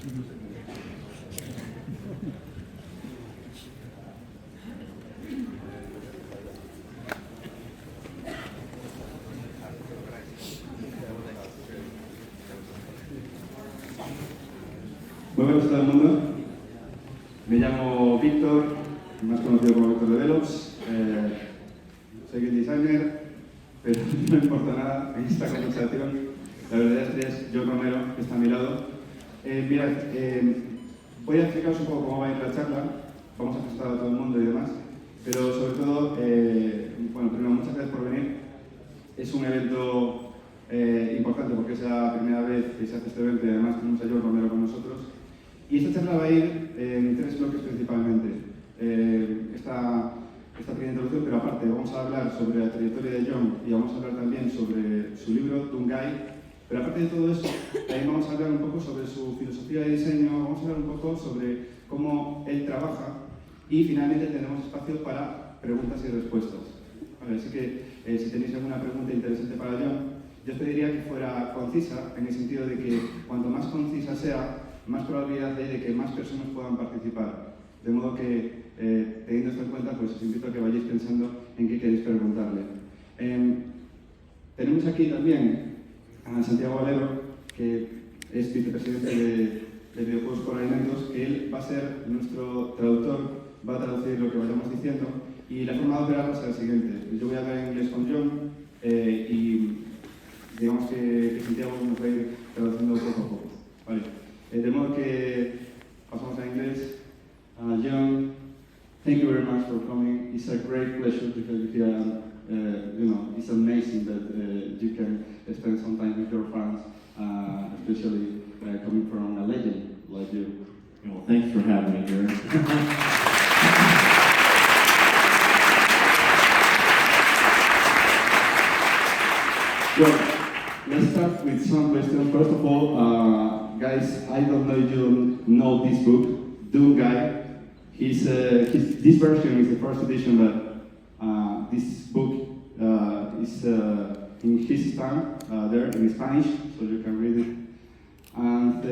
Muy buenas a todo el mundo. Me llamo Víctor, más conocido como VictorDevelops. Soy game designer, pero no importa nada en esta conversación. La verdad es que es Romero, que está a mi lado. Mirad, voy a explicaros un poco cómo va a ir la charla. Vamos a presentar a todo el mundo y demás. Pero sobre todo, bueno, primero, muchas gracias por venir. Es un evento importante porque es la primera vez que se hace este evento y además tenemos a Romero con nosotros. Y esta charla va a ir en 3 bloques principalmente. Esta pequeña introducción, pero aparte vamos a hablar sobre la trayectoria de John y vamos a hablar también sobre su libro, Dungai. Pero aparte de todo eso, también vamos a hablar un poco sobre su filosofía de diseño, vamos a hablar un poco sobre cómo él trabaja y finalmente tendremos espacio para preguntas y respuestas. Vale, así que si tenéis alguna pregunta interesante para John, yo os pediría que fuera concisa, en el sentido de que cuanto más concisa sea, más probabilidad hay de que más personas puedan participar. De modo que, teniendo esto en cuenta, pues os invito a que vayáis pensando en qué queréis preguntarle. Tenemos aquí también a Santiago Valero, que es vicepresidente de Videojuegos por Alimentos, que él va a ser nuestro traductor, va a traducir lo que vayamos diciendo, y la forma de operar va a ser la siguiente. Yo voy a hablar en inglés con John, y digamos que Santiago nos va a ir traduciendo poco a poco. Vale. De modo que pasamos a inglés. John, thank you very much for coming. It's a great pleasure to have you here. You know, it's amazing that you can spend some time with your fans, especially coming from a legend like you. Well, thanks for having me here. Well, let's start with some questions. First of all, guys, I don't know if you know this book, Dungai. This version is the first edition, but this book is in his tongue, there in Spanish, so you can read it. And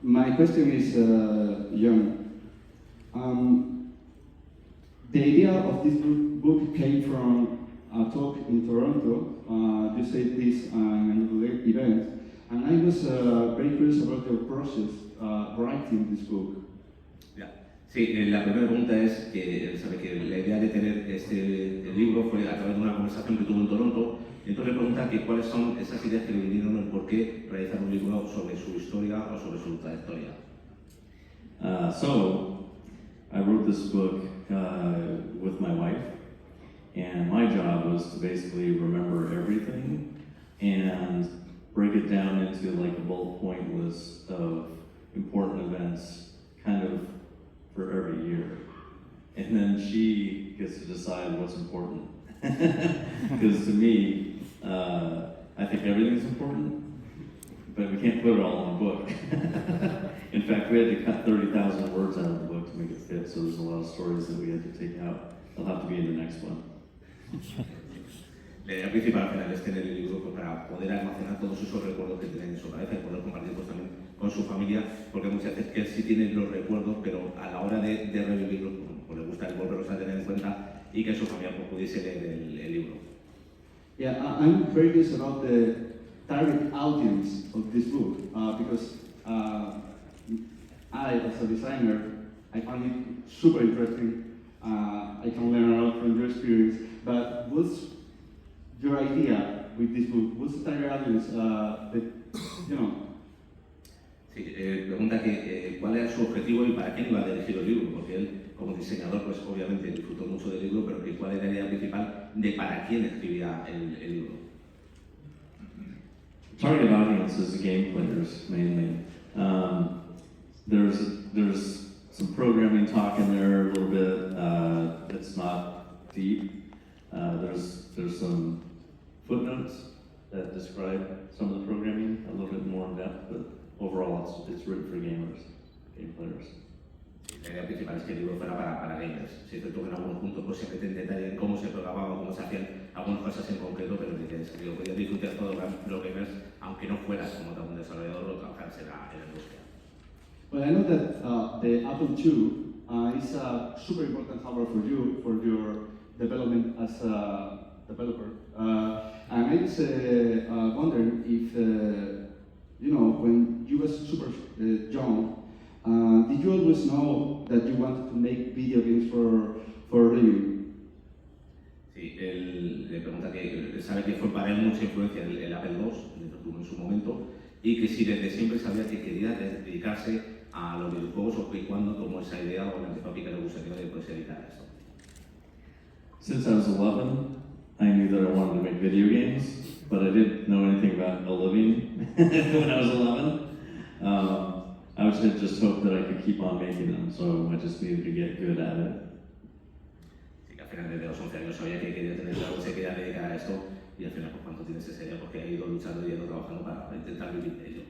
my question is, John, the idea of this book came from a talk in Toronto. You said this in an event, and I was very curious about your process writing this book. Yeah. Sí, la primera pregunta es que sabe que la idea de tener este libro fue a través de una conversación que tuvo en Toronto. Entonces le pregunta que cuáles son esas ideas que le vinieron el por qué realizar un libro sobre su historia o sobre su trayectoria. So, I wrote this book with my wife, and my job was to basically remember everything and break it down into like a bullet point list of important events, kind of for every year. And then she gets to decide what's important. Because to me, I think everything's important, but we can't put it all in a book. In fact, we had to cut 30,000 words out of the book to make it fit, so there's a lot of stories that we had to take out. They'll have to be in the next one. La idea principal al final es tener el libro para poder almacenar todos esos recuerdos que tienen en su cabeza y poder compartirlos también con su familia, porque muchas veces que él sí tiene los recuerdos, pero a la hora de revivirlos, pues le gusta volverlos a tener en cuenta y que su familia pues, pudiese leer el libro. Yeah, I'm very curious about the target audience of this book, because I, as a designer, I find it super interesting. I can learn a lot from your experience, but what's your idea with this book? What's the target audience that, you know? Sí, pregunta que cuál era su objetivo y para quién iba dirigido el libro, porque él, como diseñador, pues obviamente disfrutó mucho del libro, pero que cuál era la idea principal de para quién escribía el libro. Target audience is the game players mainly. There's some programming talk in there a little bit. It's not deep. There's some footnotes that describe some of the programming a little bit more in depth, but overall it's written for gamers, game players. La idea principal es que el libro fuera para gamers. Si te tocan algunos puntos, pues se mete en detalle en cómo se programaba, cómo se hacían algunas cosas en concreto, pero que lo podías disfrutar todo los gamers, aunque no fueras como tal un desarrollador o trabajaras en la industria. Well, I know that the Apple II is a super important hardware for you, for your development as a developer. And I was wondering if, when you were super young, did you always know that you wanted to make video games for a living? Sí, él le pregunta que sabe que fue para él mucha influencia el Apple II, el que tuvo en su momento, y que si desde siempre sabía que quería dedicarse a los videojuegos o que cuando tomó esa idea o la empezó a picar el gusanillo de pues, dedicar a esto. Since I was 11, I knew that I wanted to make video games, but I didn't know anything about a living when I was 11. I had just hoped that I could keep on making them, so I just needed to get good at it. Sí, que al final desde los 11 años sabía que quería tener algo, se quería dedicar a esto y al final pues cuánto tienes esa idea porque ha ido luchando y ha ido trabajando para intentar vivir de ello.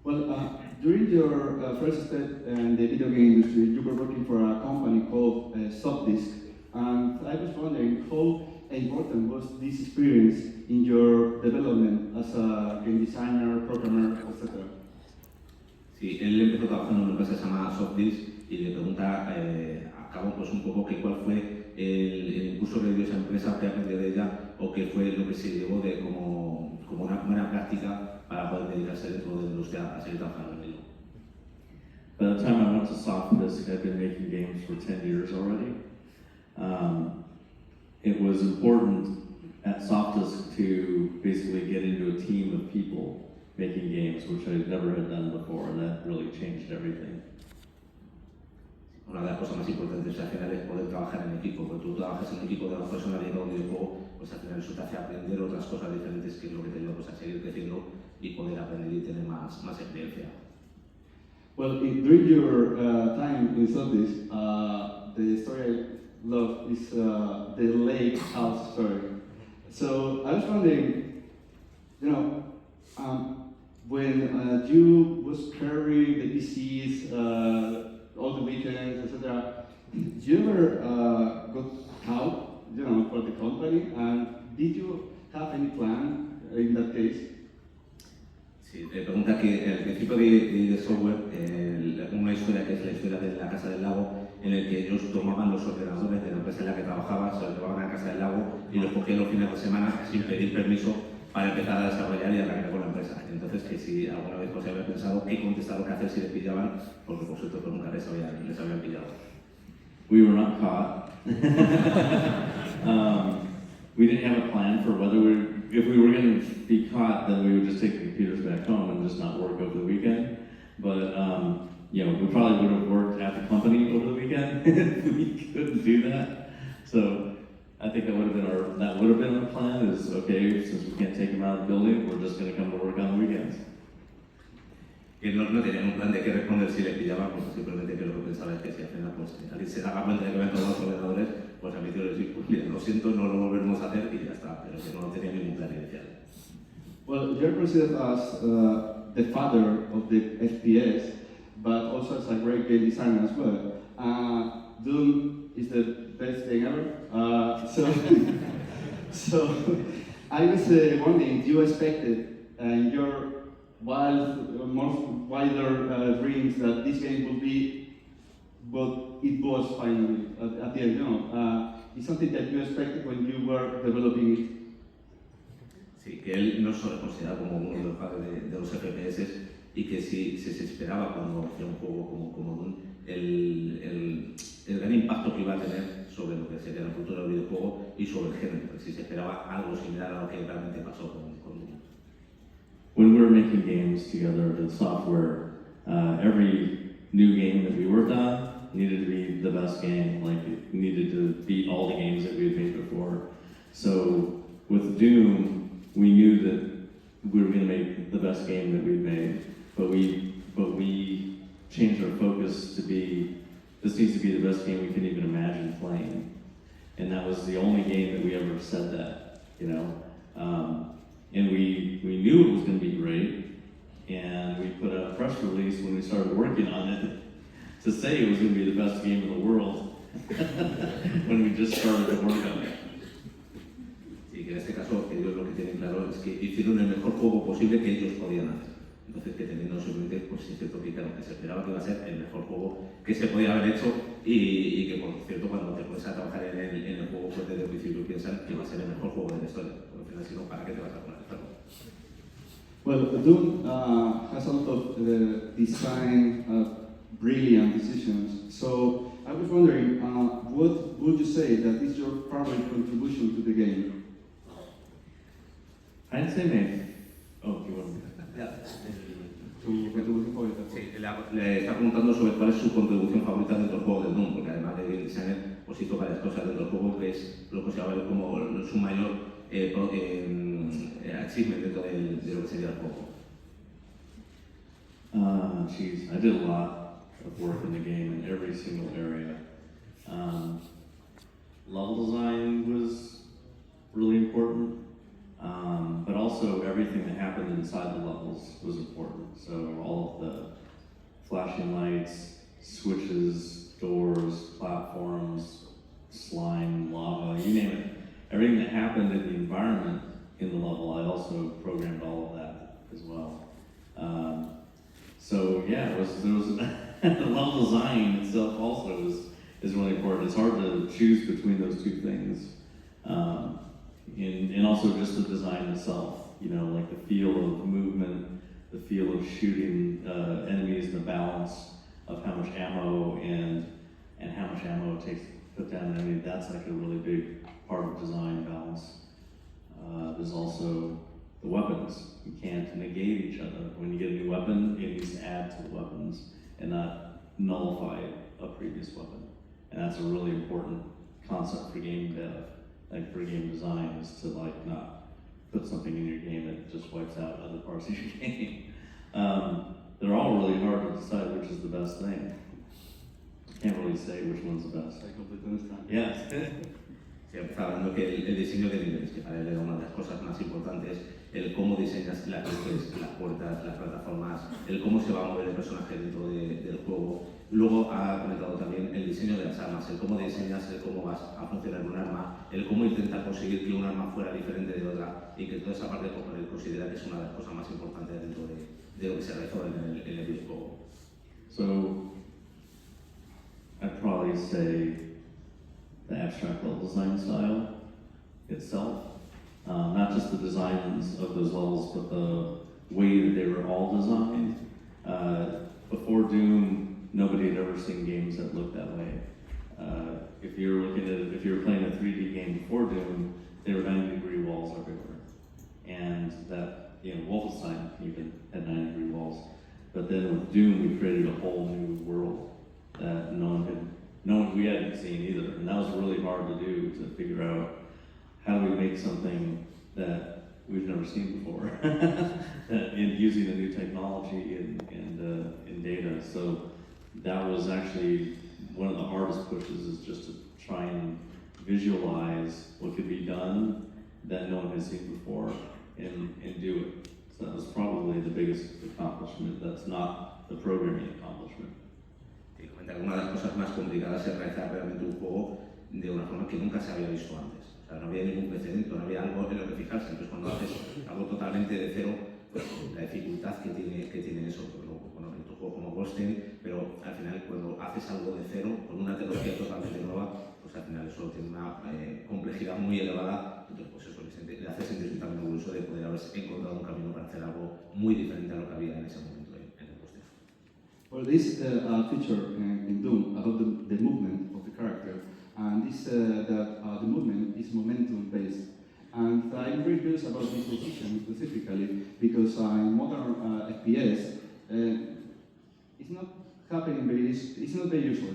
Well, during your first step in the video game industry, you were working for a company called Softdisk, and I was wondering how important was this experience in your development as a game designer, programmer, etc. Sí, él empezó trabajando en una empresa que se llama Softdisk y le pregunta a cabo pues un poco que cuál fue el impulso que dio esa empresa, qué aprendió de ella o qué fue lo que se llevó de como una buena práctica para poder dedicarse dentro de la industria a seguir trabajando en ello. By the time I went to Softdisk, I'd been making games for 10 years already. It was important at Softdisk to basically get into a team of people making games, which I never had done before, and that really changed everything. Una de las cosas más importantes al final es poder trabajar en equipo. Cuando tú trabajas en un equipo de dos personas dedicadas a un videojuego, pues al final eso te hace aprender otras cosas diferentes que es lo que te ayuda pues, a seguir creciendo y poder aprender y tener más experiencia. Well, during your time in Softdisk, the story I love is the lake house story. So I was wondering, when you was carrying the PCs all the weekends, etc., did you ever got out, for the company? And did you have any plan in that case? Sí, le pregunta que al principio de software, una historia que es la historia de la Casa del Lago, en el que ellos tomaban los ordenadores de la empresa en la que trabajaba, se los llevaban a la Casa del Lago y los cogían los fines de semana sin pedir permiso para empezar a desarrollar y arrancar con la empresa. Entonces, que si alguna vez pues, había pensado qué contestar o qué hacer si les pillaban, porque por supuesto pues, nunca les habían pillado. We were not caught. We didn't have a plan for if we were going to be caught, then we would just take the computers back home and just not work over the weekend. But we probably would have worked at the company over the weekend if we couldn't do that. So I think that would have been our plan. Is okay, since we can't take them out of the building, we're just going to come to work on the weekends. Que no tenían un plan de qué responder si les pillaban, pues simplemente que lo que pensaba es que si al final pues, alguien se daba cuenta de que habían tomado los ordenadores, pues a mí te decir, pues mira, lo siento, no lo volveremos a hacer y ya está, pero que no tenía ningún plan inicial. Well, you're considered as the father of the FPS, but also as a great game designer as well. Doom is the best thing ever. So I was wondering, do you expected your wider dreams that this game would be what it was finally at the end? Is something that you expected when you were developing it? Sí, que él no solo es considerado como uno de los padres de los FPS y que si se esperaba cuando hacía un juego como Doom, el gran impacto que iba a tener sobre lo que sería la cultura del videojuego y sobre el género, si se esperaba algo similar a lo que realmente pasó con Doom. When we were making games together, the software, every new game that we worked on needed to be the best game, like it needed to beat all the games that we had made before. So with Doom, we knew that we were going to make the best game that we'd made, but we changed our focus to be, this needs to be the best game we can even imagine playing. And that was the only game that we ever said that, And we knew it was going to be great, and we put out a press release when we started working on it to say it was going to be the best game in the world when we just started to work on it. Sí, que en este caso ellos lo que tienen claro es que hicieron el mejor juego posible que ellos podían hacer. Entonces que teniendo eso en mente, pues sí es cierto que claro, que se esperaba que iba a ser el mejor juego que se podía haber hecho y que, por cierto, cuando te pones a trabajar en el juego, pues desde el principio piensan que va a ser el mejor juego de la historia. Porque al final, si no, ¿para qué te vas a poner a hacerlo? Well, Doom has a lot of design brilliant decisions. So I was wondering, what would you say that is your favorite contribution to the game? I'd say maybe. Oh, you want Tu contribución favorita. Sí, le está preguntando sobre cuál es su contribución favorita dentro del juego de Doom, porque además de game designer, pues hizo varias cosas dentro del juego que es lo que se va a ver como su mayor achievement dentro de lo que sería el juego. Geez, I did a lot of work in the game in every single area. Level design was really important, but also everything that happened inside the levels was important. So all of the flashing lights, switches, doors, platforms, slime, lava, you name it. Everything that happened in the environment in the level, I also programmed all of that as well. So yeah, there was the level design itself also is really important. It's hard to choose between those two things, and also just the design itself. You know, like the feel of movement, the feel of shooting enemies, and the balance of how much ammo and how much ammo it takes to put down an enemy. That's like a really big part of design balance. There's also the weapons. You can't negate each other. When you get a new weapon, it needs to add to the weapons and not nullify a previous weapon. And that's a really important concept for game dev, like for game design, is to like not put something in your game that just wipes out other parts of your game. They're all really hard to decide which is the best thing. Can't really say which one's the best. I completely understand. Yes. Sí, empezaba hablando que el diseño de niveles, que para él era una de las cosas más importantes, el cómo diseñas las luces, las puertas, las plataformas, el cómo se va a mover el personaje dentro del juego. Luego ha comentado también el diseño de las armas, el cómo diseñas, el cómo vas a funcionar un arma, el cómo intentar conseguir que un arma fuera diferente de otra y que toda esa parte pues, él considera que es una de las cosas más importantes dentro de lo que se realizó en el videojuego. So, I'd probably say the abstract level design style itself. Not just the designs of those levels, but the way that they were all designed. Before Doom, nobody had ever seen games that looked that way. If you were playing a 3D game before Doom, there were 90-degree walls everywhere. And that, Wolfenstein even had 90-degree walls. But then with Doom, we created a whole new world that we hadn't seen either. And that was really hard to do, to figure out how do we make something that we've never seen before in using a new technology and data. So that was actually one of the hardest pushes, is just to try and visualize what could be done that no one had seen before and do it. So that was probably the biggest accomplishment. That's not the programming accomplishment. Una de las cosas más complicadas es realizar realmente un juego de una forma que nunca se había visto antes. O sea, no había ningún precedente, no había algo en lo que fijarse. Entonces, cuando haces algo totalmente de cero, pues la dificultad que tiene eso, pues, bueno, en tu juego como Wolfenstein, pero al final, cuando haces algo de cero, con una tecnología totalmente nueva, pues al final eso tiene una complejidad muy elevada. Entonces, pues eso le hace sentirse también orgulloso de poder haber encontrado un camino para hacer algo muy diferente a lo que había en ese momento. Well, this feature in Doom about the movement of the character, and this that the movement is momentum based. And I'm very curious about this decision specifically because in modern FPS, it's not happening it's not very usual,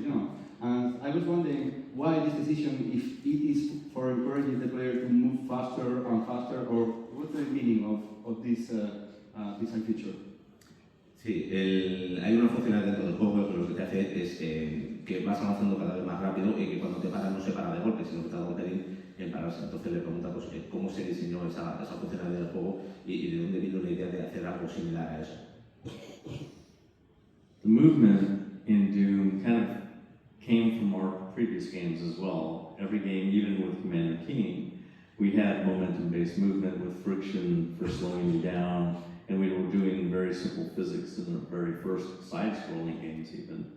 And I was wondering why this decision, if it is for encouraging the player to move faster and faster, or what's the meaning of this design feature? Sí, hay una funcionalidad dentro del juego que lo que te hace es que vas avanzando cada vez más rápido y que cuando te paras no se para de golpe, sino que tarda un pelín en pararse. Entonces le pregunta pues, cómo se diseñó esa funcionalidad del juego y de dónde vino la idea de hacer algo similar a eso. The movement in Doom kind of came from our previous games as well. Every game, even with Commander Keen, we had momentum-based movement with friction for slowing you down and we were doing very simple physics in the very first side-scrolling games even.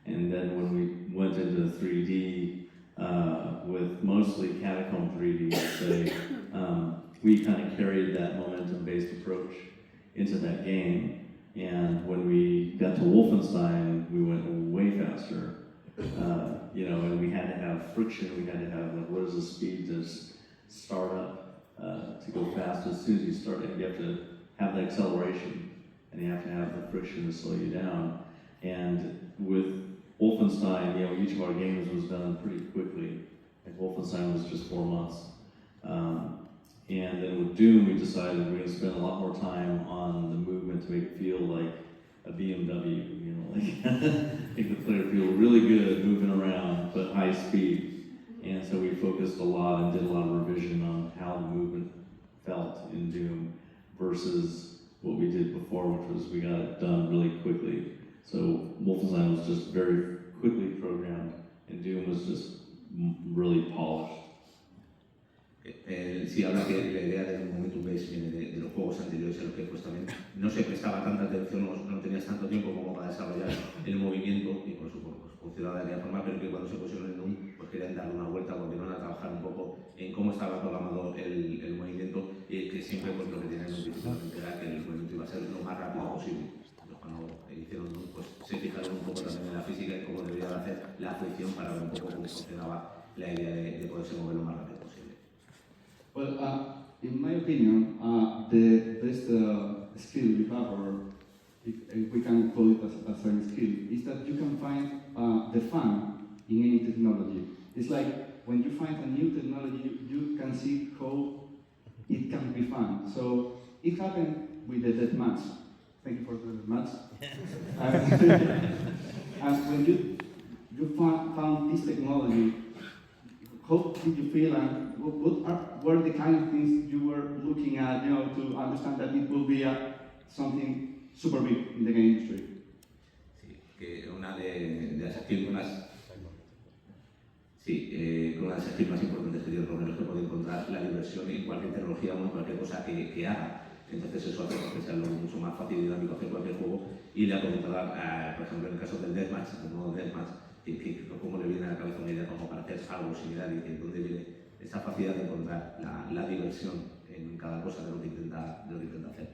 And then when we went into 3D, with mostly Catacomb 3D, I'd say, we kind of carried that momentum-based approach into that game. And when we got to Wolfenstein, we went way faster. You know, and we had to have friction, we had to have, like, what is the speed to start up, to go fast. As soon as you start, you have to have the acceleration, and you have to have the friction to slow you down. And with Wolfenstein, you know, each of our games was done pretty quickly. Like Wolfenstein was just 4 months. And then with Doom, we decided we're gonna spend a lot more time on the movement to make it feel like a BMW, you know, like make the player feel really good moving around, but high speed. And so we focused a lot and did a lot of revision on how the movement felt in Doom versus what we did before, which was we got it done really quickly. So Wolfenstein was just very quickly programmed, and Doom was just really polished. Sí, habla que la idea del momentum based viene de los juegos anteriores en los que pues también no se prestaba tanta atención, no tenías tanto tiempo como para desarrollar el movimiento y por supuesto funcionaba de aquella forma, pero que cuando se pusieron en Doom pues querían darle una vuelta, continuaron a trabajar un poco en cómo estaba programado el movimiento y que siempre pues lo que tenían en principio era que el movimiento iba a ser lo más rápido posible. Cuando hicieron Doom pues se fijaron un poco también en la física y cómo debía de hacer la fricción para ver un poco cómo funcionaba la idea de poderse mover lo más rápido posible. Well, in my opinion, the best skill you have, or if we can call it as a skill, is that you can find the fun in any technology. It's like when you find a new technology, you can see how it can be fun. So it happened with the deathmatch. Thank you for the deathmatch. And when you found this technology, how did you feel, and what were the kind of things you were looking at, you know, to understand that it will be something super big in the game industry? Sí, que una de las skills más, una de las skills más importantes que tiene Romero es que puede encontrar la diversión en cualquier tecnología o en cualquier cosa que haga. Entonces eso hace que sea algo mucho más fácil y dinámico hacer cualquier juego. Y le ha comentado, por ejemplo, en el caso del Deathmatch, el modo Deathmatch, cómo le viene a la cabeza una idea como para hacer algo similar y que dónde viene esa facilidad de encontrar la diversión en cada cosa de lo que intenta hacer.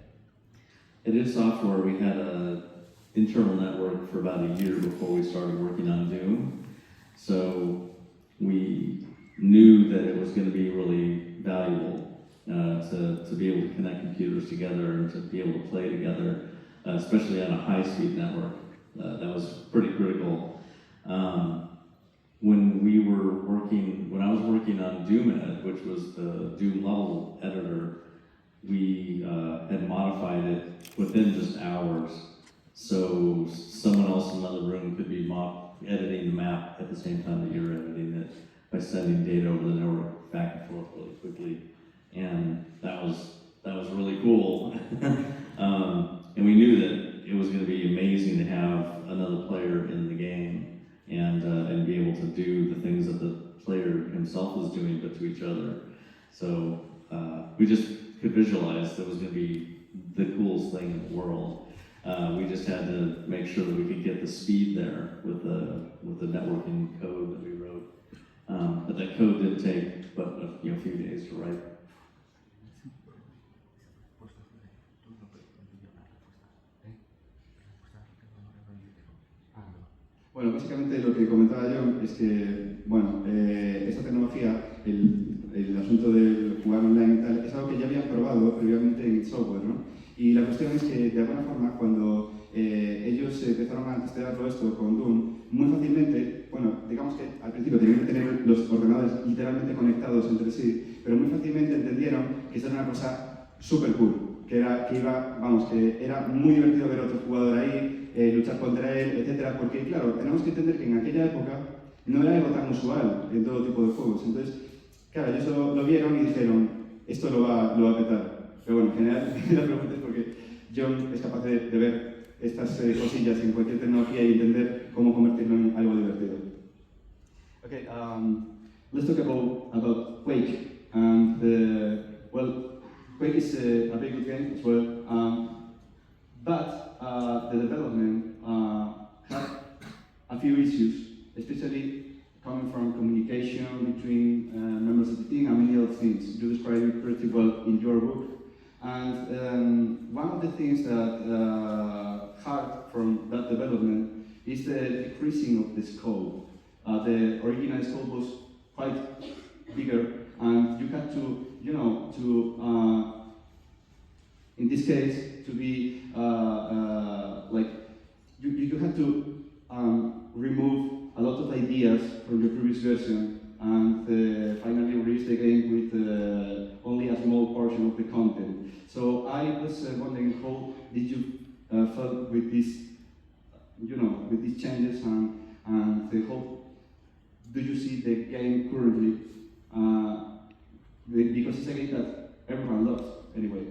At id Software, we had an internal network for about a year before we started working on Doom. So we knew that it was going to be really valuable to be able to connect computers together and to be able to play together, especially on a high-speed network. That was pretty critical. When I was working on DoomEd, which was the Doom level editor, we had modified it within just hours. So someone else in another room could be editing the map at the same time that you're editing it by sending data over the network back and forth really quickly. And that was really cool. And we knew that it was going to be amazing to have another player in the game and be able to do the things that the player himself was doing, but to each other. So we just could visualize that was going to be the coolest thing in the world. We just had to make sure that we could get the speed there with the networking code that we wrote. But that code did take but a few days to write. Bueno, básicamente lo que comentaba yo es que, bueno, esta tecnología, el asunto del jugar online y tal, es algo que ya habían probado previamente en software, ¿no? Y la cuestión es que, de alguna forma, cuando ellos empezaron a testearlo esto con Doom, muy fácilmente, bueno, digamos que al principio tenían que tener los ordenadores literalmente conectados entre sí, pero muy fácilmente entendieron que esta era una cosa súper cool, que era muy divertido ver a otro jugador ahí, luchar contra él, etcétera, porque claro, tenemos que entender que en aquella época no era algo tan usual en todo tipo de juegos. Entonces, claro, ellos lo vieron y dijeron, esto lo va a petar. Pero bueno, en general, la pregunta es porque John es capaz de ver estas cosillas en cualquier tecnología y entender cómo convertirlo en algo divertido. Okay, let's talk about Quake. And, well, Quake is a very good game as well. but the development had a few issues, especially coming from communication between members of the team and many other things. You describe it pretty well in your book. And one of the things that hurt from that development is the decreasing of the scope. The original scope was quite bigger, and you had to, in this case, to be like, you had to remove a lot of ideas from the previous version, and finally release the game with only a small portion of the content. So I was wondering, how did you feel with this, with these changes, and how do you see the game currently? Because it's a game that everyone loves, anyway.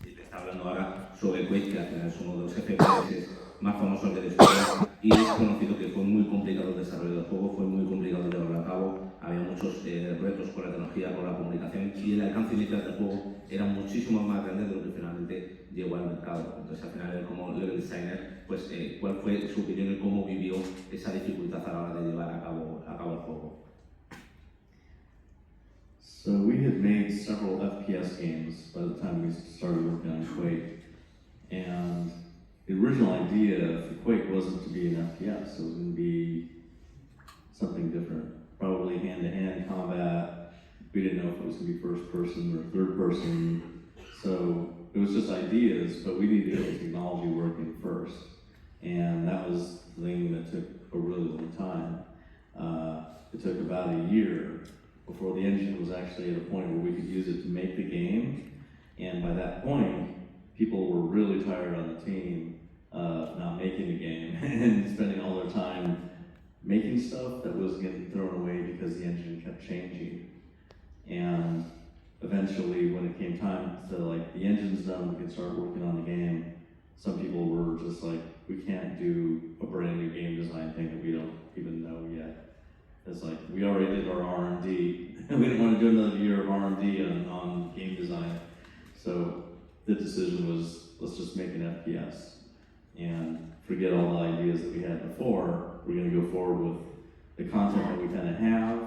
Sí, te está hablando ahora sobre Quake, que al final es uno de los FPS más famosos de la historia, y es conocido que fue muy complicado el desarrollo del juego, fue muy complicado llevarlo a cabo, había muchos retos con la tecnología, con la comunicación, y el alcance inicial del juego era muchísimo más grande de lo que finalmente llegó al mercado. Entonces al final él, como level designer, pues cuál fue su opinión y cómo vivió esa dificultad a la hora de llevar a cabo el juego. So we had made several FPS games by the time we started working on Quake, and the original idea for Quake wasn't to be an FPS, it was going to be something different, probably hand-to-hand combat. We didn't know if it was going to be first person or third person, so it was just ideas, but we needed to get the technology working first, and that was the thing that took a really long time. It took about a year before the engine was actually at a point where we could use it to make the game, and by that point, people were really tired on the team of not making the game and spending all their time making stuff that was getting thrown away because the engine kept changing. And eventually, when it came time to, like, the engine's done, we can start working on the game, some people were just like, we can't do a brand new game design thing that we don't even know yet. It's like, we already did our R&D, and we didn't want to do another year of R&D on game design. So the decision was, let's just make an FPS and forget all the ideas that we had before. We're going to go forward with the content that we kind of have,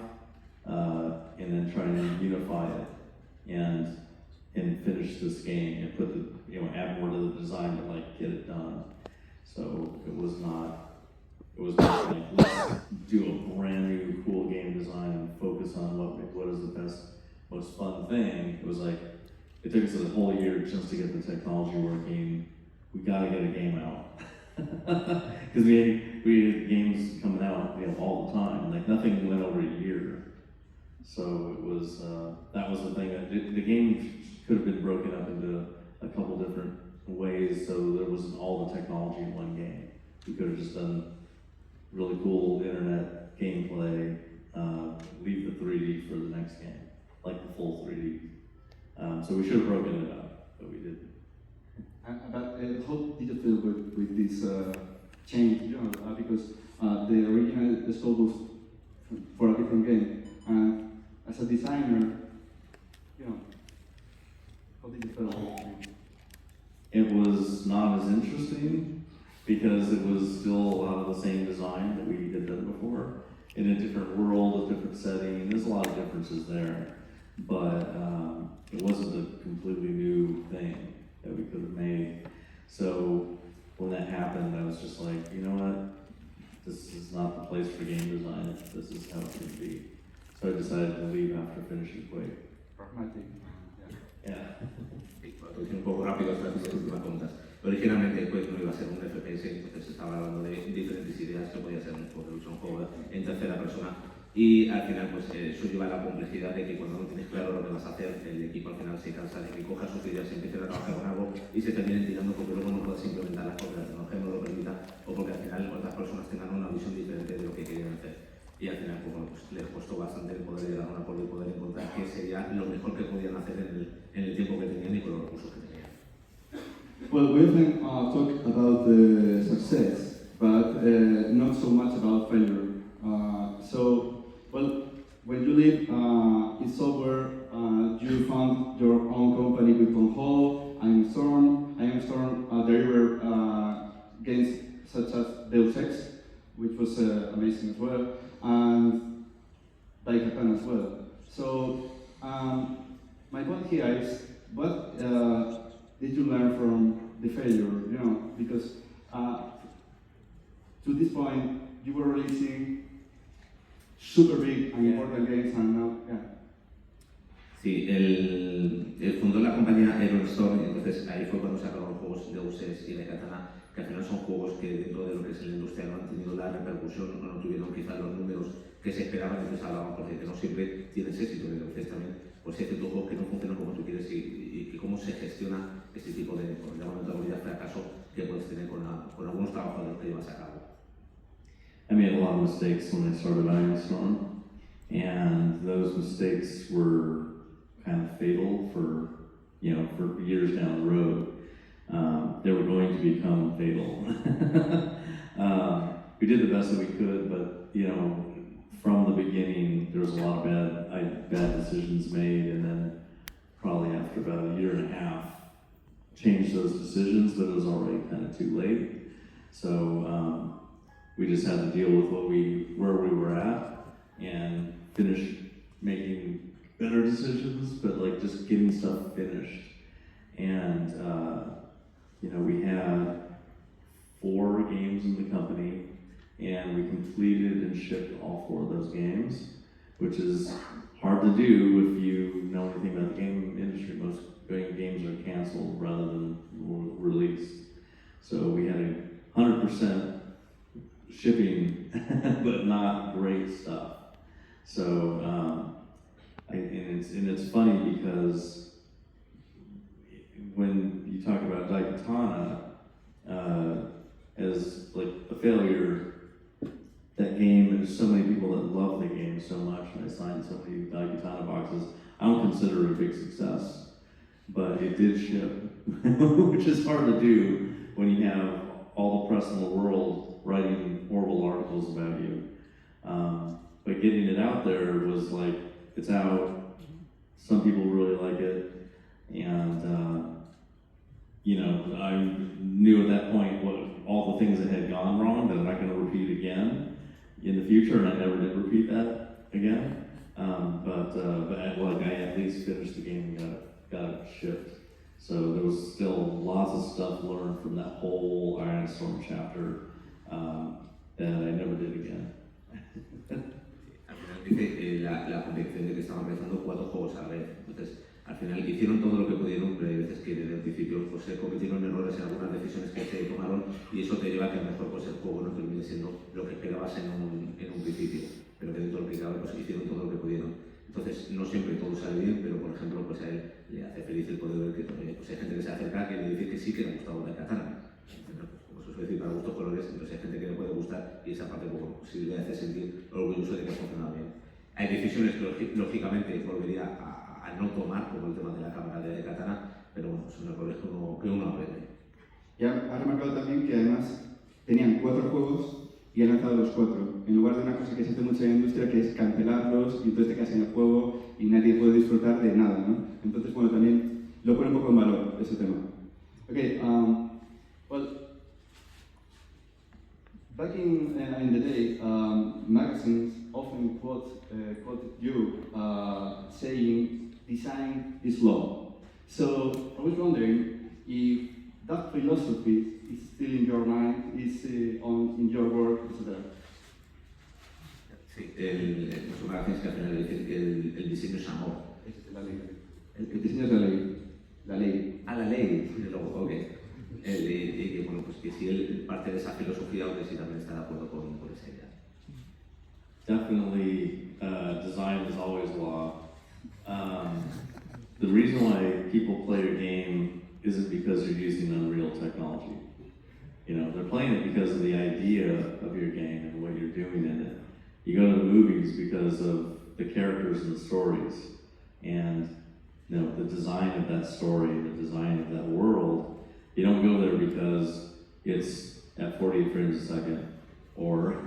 and then try to unify it and finish this game and put the, add more to the design to, like, get it done. So it was not like, let's do a brand new cool game design and focus on what is the best, most fun thing. It was like, it took us a whole year just to get the technology working. We gotta get a game out. Because we had games coming out, all the time. Like, nothing went over a year. So it was, that was the thing, that the game could have been broken up into a couple different ways, so there wasn't all the technology in one game. We could have just done really cool internet gameplay, leave the 3D for the next game, like the full 3D. So we should have broken it up, but we didn't. But how did you feel with this change? Because the original scope was for a different game, and as a designer, how did you feel about it? It was not as interesting because it was still a lot of the same design that we had done before in a different world, a different setting. There's a lot of differences there, but it wasn't a completely new thing that we could have made. So when that happened, I was just like, you know what? This is not the place for game design. This is how it should be. So I decided to leave after finishing Quake. Pragmatic. Yeah. Un poco rápido estas últimas preguntas. Originalmente Quake no iba a ser un FPS, entonces se estaba hablando de diferentes ideas que podía ser un juego de lucha, un juego en tercera persona, y al final pues eso lleva a la complejidad de que cuando no tienes claro lo que vas a hacer, el equipo al final se cansa de que coja sus ideas y empiece a trabajar con algo y se terminen tirando porque luego no puedes implementarlas porque la tecnología no lo permita o porque al final otras personas tengan una visión diferente de lo que querían hacer. Y al final pues les costó bastante el poder llegar a un acuerdo y poder encontrar qué sería lo mejor que podían hacer en el tiempo que tenían y con los recursos que tenían. Well, we often talk about the success, but not so much about failure. When you live in software, you found your own company with Tom Hall. I am Storm. such as Deus Ex, which was amazing as well, and Daikatan as well. So my point here is, what did you learn from the failure? You know, because to this point you were releasing super big and important games, and now, Sí, él fundó la compañía Iron Storm, y entonces ahí fue cuando sacaron los juegos Deus Ex y Daikatana, que al final son juegos que dentro de lo que es la industria no han tenido la repercusión, o no tuvieron quizás los números que se esperaban, entonces hablaban porque que no siempre tienes éxito, y entonces también pues hay ciertos juegos que no funcionan como tú quieres y cómo se gestiona este tipo de lamentabilidad, fracaso que puedes tener con algunos trabajos de los que llevas a cabo. I made a lot of mistakes when I started Iron Storm, and those mistakes were kind of fatal for years down the road. They were going to become fatal. We did the best that we could, but from the beginning there was a lot of bad decisions made, and then probably after about a year and a half, changed those decisions, but it was already kind of too late. So we just had to deal with where we were at and finish making better decisions, but like just getting stuff finished. And we had 4 games in the company, and we completed and shipped all 4 of those games, which is hard to do if you know anything about the game industry. Most games are canceled rather than released. So we had 100% shipping, but not great stuff. So and it's funny because when you talk about Daikatana as like a failure, that game, there's so many people that love the game so much, and I signed so many Daikatana boxes. I don't consider it a big success, but it did ship, which is hard to do when you have all the press in the world writing horrible articles about you. But getting it out there was like, it's out, some people really like it, and I knew at that point what all the things that had gone wrong that I'm not going to repeat again in the future, and I never did repeat that again. But I at least finished the game and got it shipped. So there was still lots of stuff learned from that whole Iron Storm chapter that I never did again. Al final dice la convicción de que estaban realizando 4 juegos a la vez. Entonces, al final hicieron todo lo que pudieron, pero hay veces que desde el principio pues, se cometieron errores en algunas decisiones que se tomaron, y eso te lleva a que a lo mejor pues, el juego no termine siendo lo que esperabas en un principio, pero que dentro de lo que cabe pues, hicieron todo lo que pudieron. Entonces, no siempre todo sale bien, pero por ejemplo, pues a él le hace feliz el poder ver que pues, hay gente que se acerca que le dice que sí que le ha gustado la katana. Como se suele decir, para gustos colores, entonces hay gente que le puede gustar, y esa parte pues, sí le hace sentir orgulloso de que ha funcionado bien. Hay decisiones que lógicamente volvería a no tomar, como el tema de la cámara de katana, pero bueno, son errores que uno aprende. Y ha remarcado también que además tenían 4 juegos y han lanzado los 4, en lugar de una cosa que se hace mucho en la industria, que es cancelarlos y entonces te quedas en el juego y nadie puede disfrutar de nada, ¿no? Entonces, bueno, también lo pone un poco en valor ese tema. Okay, well, back in the day, magazines often quoted you saying, "Design is law." So I was wondering if that philosophy is still in your mind, is in your work, etc. Sí, los magazines que al final dicen que el diseño es amor. Es la ley. El diseño es la ley. La ley. Ah, la ley, sí, luego, ok. Y bueno, pues que si él parte de esa filosofía, o que sí también está de acuerdo con esa idea. Definitely, design is always law. The reason why people play a game isn't because you're using Unreal technology. They're playing it because of the idea of your game and what you're doing in it. You go to the movies because of the characters and the stories, and the design of that story, the design of that world. You don't go there because it's at 48 frames a second, or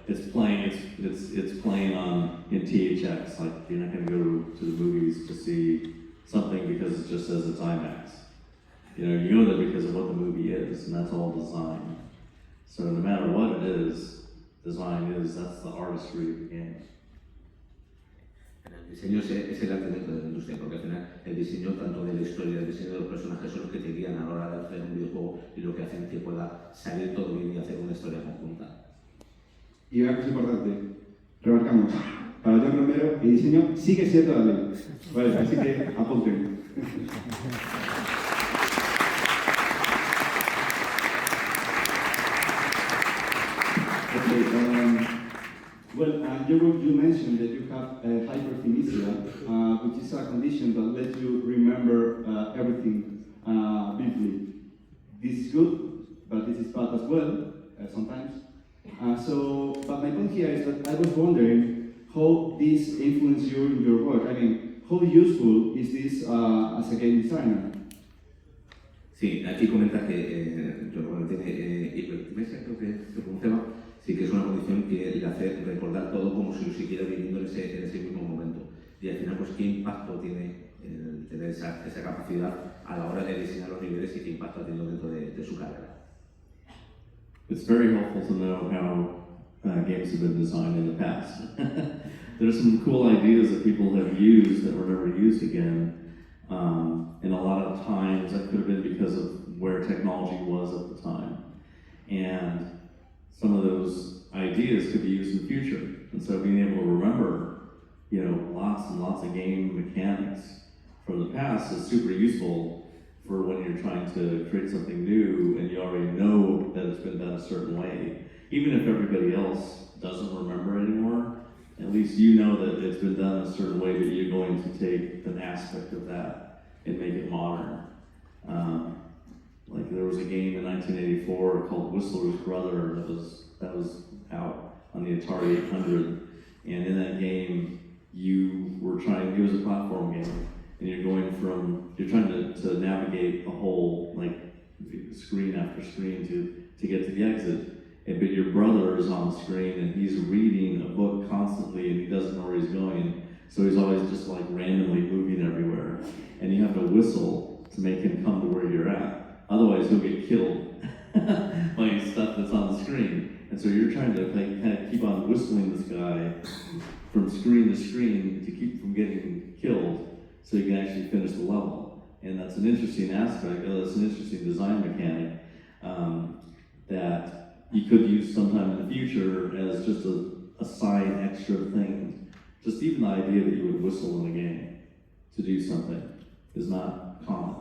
it's playing on in THX. Like, you're not going to go to the movies to see something because it just says it's IMAX. You go there because of what the movie is, and that's all design. So no matter what it is, design that's the artistry of the game. El diseño es el arte dentro de la industria, porque al final el diseño tanto de la historia, el diseño de los personajes son los que te guían a la hora de hacer un videojuego y lo que hacen que pueda salir todo bien y hacer una historia conjunta. Y una cosa importante, remarcamos, para John Romero el diseño sigue siendo la ley. Vale, así que apunten. You mentioned that you have hyperkinesia, which is a condition that lets you remember everything briefly. This is good, but this is bad as well, sometimes. But my point here is that I was wondering how this influenced you in your work. I mean, how useful is this as a game designer? Sí, aquí comenta que yo creo que tiene hiperkinesia, creo que se pronunciaba. Sí que es una condición que le hace recordar todo como si lo siguiera viviendo en ese mismo momento. Y al final, pues, ¿qué impacto tiene el tener esa capacidad a la hora de diseñar los niveles y qué impacto ha tenido dentro de su carrera? It's very helpful to know how games have been designed in the past. There's some cool ideas that people have used that were never used again. And a lot of times that could have been because of where technology was at the time. And some of those ideas could be used in the future. And so being able to remember, lots and lots of game mechanics from the past is super useful for when you're trying to create something new and you already know that it's been done a certain way. Even if everybody else doesn't remember anymore, at least you know that it's been done a certain way, that you're going to take an aspect of that and make it modern. Like there was a game in 1984 called Whistler's Brother that was out on the Atari 800, and in that game it was a platform game, and you're trying to navigate a whole like screen after screen to get to the exit. But your brother is on the screen and he's reading a book constantly and he doesn't know where he's going, so he's always just like randomly moving everywhere, and you have to whistle to make him come to where you're at. Otherwise, he'll get killed by stuff that's on the screen. And so you're trying to kind of keep on whistling this guy from screen to screen to keep from getting killed so you can actually finish the level. And that's an interesting aspect, that's an interesting design mechanic that you could use sometime in the future as just a side extra thing. Just even the idea that you would whistle in a game to do something is not common.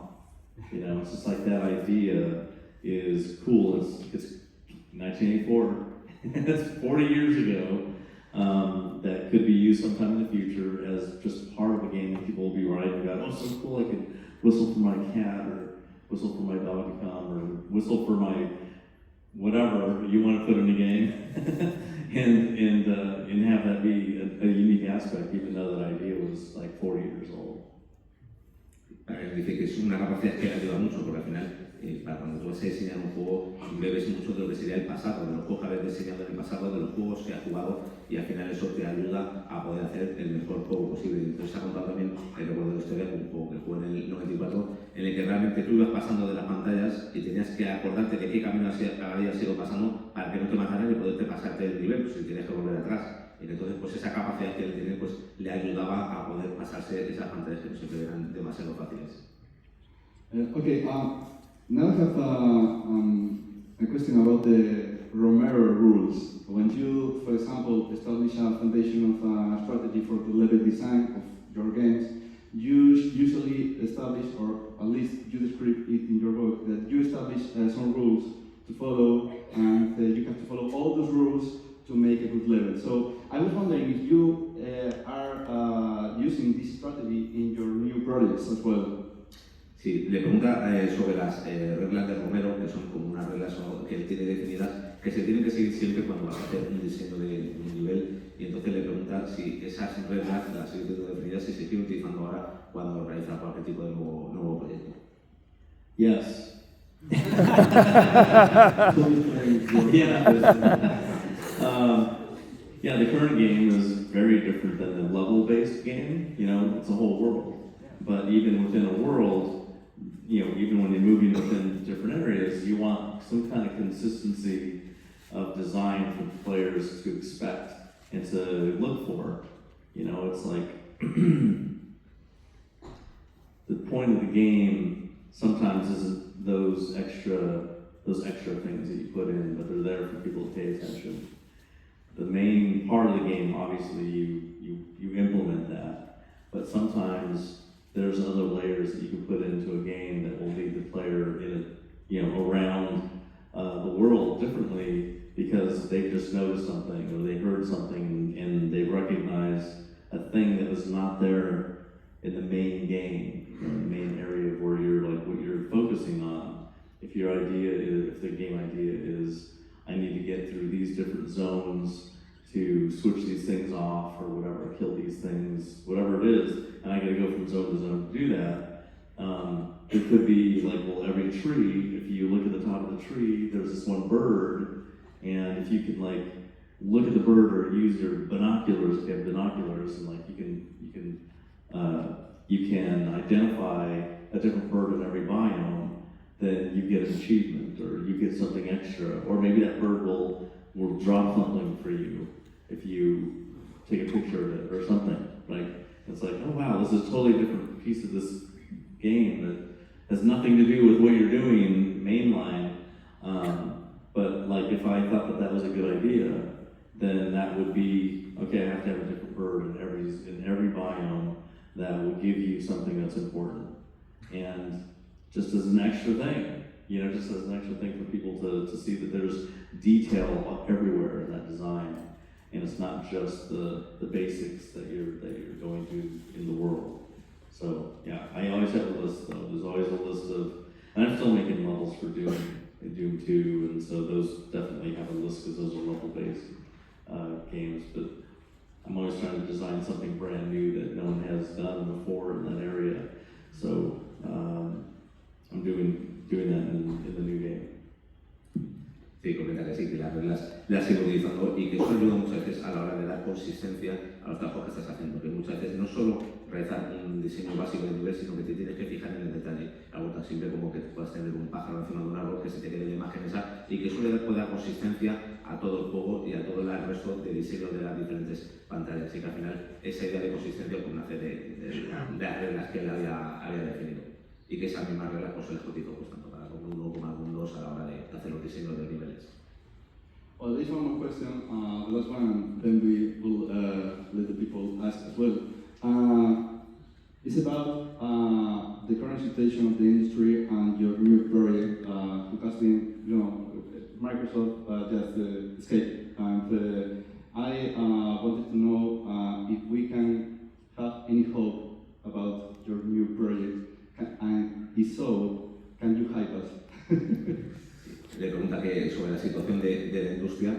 It's just like that idea is cool. It's 1984. It's 40 years ago. That could be used sometime in the future as just part of a game that people will be writing about. Oh, so cool! I could whistle for my cat, or whistle for my dog to come, or whistle for my whatever you want to put in the game, and have that be a unique aspect, even though that idea was like 40 years old. Dice que es una capacidad que le ayuda mucho, porque al final, para cuando tú vas a diseñar un juego, bebes mucho de lo que sería el pasado, de los juegos que habéis diseñado en el pasado, de los juegos que has jugado, y al final eso te ayuda a poder hacer el mejor juego posible. Entonces ha contado también el recuerdo de la historia de un juego que jugué en el 94, en el que realmente tú ibas pasando de las pantallas y tenías que acordarte de qué camino habías ido pasando para que no te mataran y poderte pasarte el nivel, pues si tenías que volver atrás. Y entonces pues esa capacidad que él tiene pues le ayudaba a poder pasarse esas pantallas que no siempre eran demasiado fáciles. Now I have a question about the Romero rules. When you, for example, establish a foundation of a strategy for the level design of your games, you usually establish, or at least you describe it in your book, that you establish some rules to follow, and you have to follow all those rules to make a good level. So I was wondering if you are using this strategy in your new projects as well. Sí, le pregunta sobre las reglas de Romero, que son como unas reglas que él tiene definidas, que se tienen que seguir siempre cuando vas a hacer un diseño de un nivel, y entonces le pregunta si esas reglas las sigue teniendo definidas y se siguen utilizando ahora cuando realiza cualquier tipo de nuevo proyecto. Yes. Yeah, the current game is very different than the level-based game. It's a whole world. But even within a world, even when you're moving within different areas, you want some kind of consistency of design for players to expect and to look for. You know, it's like the point of the game sometimes isn't those extra things that you put in, but they're there for people to pay attention. The main part of the game, obviously, you implement that, but sometimes there's other layers that you can put into a game that will lead the player in around the world differently because they've just noticed something or they heard something and they recognize a thing that was not there in the main game, the main area where you're like what you're focusing on. If the game idea is, I need to get through these different zones to switch these things off or whatever, kill these things, whatever it is, and I gotta go from zone to zone to do that. It could be like, well, every tree, if you look at the top of the tree, there's this one bird, and if you can like look at the bird or use your binoculars, if you have binoculars, and like you can identify a different bird in every biome, then you get an achievement or you get something extra, or maybe that bird will drop something for you if you take a picture of it or something. Like it's like, oh wow, this is a totally different piece of this game that has nothing to do with what you're doing mainline. But like if I thought that was a good idea, then that would be okay. I have to have a different bird in every biome that will give you something that's important, and just as an extra thing, just as an extra thing for people to see that there's detail everywhere in that design, and it's not just the basics that you're going to in the world. So yeah, I always have a list though. There's always a list of, and I'm still making levels for Doom 2, and so those definitely have a list because those are level-based games. But I'm always trying to design something brand new that no one has done before in that area. So I'm doing that in the new game. Sí, comenta que sí, que las reglas las sigo utilizando y que eso ayuda muchas veces a la hora de dar consistencia a los trabajos que estás haciendo, que muchas veces no solo realizar un diseño básico de nivel, sino que te tienes que fijar en el detalle, algo tan simple como que puedas tener un pájaro encima de un árbol, que se te quede la imagen esa y que eso le pueda dar consistencia a todo el juego y a todo el resto de diseño de las diferentes pantallas, y que al final esa idea de consistencia pues nace de las reglas que él había definido, y que esas mismas reglas pues se las utilizo pues tanto para con 1 como con 2 a la hora de hacer los diseños de niveles. Well, there's one more question, the last one, and then we will let the people ask as well. It's about the current situation of the industry and your new project, who has been, Microsoft just escaped, and I wanted to know if we can have any hope about your new project, and if so, can you hype us? Le pregunta que sobre la situación de la industria